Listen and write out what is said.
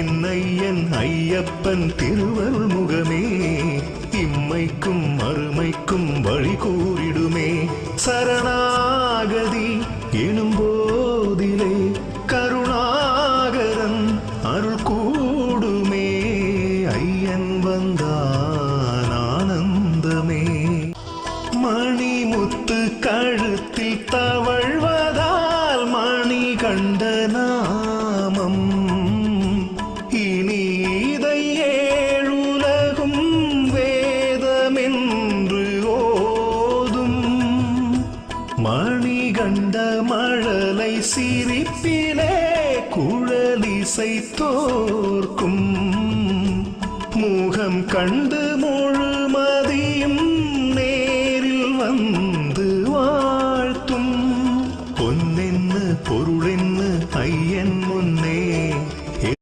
என்னையன் ஐயப்பன் திருவருள் முகமே இம்மைக்கும் மறுமைக்கும் வழி கூறிடுமே. சரணாகதி எனும்போதிலே கருணாகரன் அருள் கூடுமே. ஐயன் வந்தான் ஆனந்தமே. மணிமுத்து கழுத்தில் தவழ்வதால் மணி கண்ட நாமம் இனி இதை ஏழுலகும் வேதமென்று ஓதும். மணிகண்ட மழலை சிரிப்பிலே குழலிசை தோர்க்கும். முகம் கண்டு முழு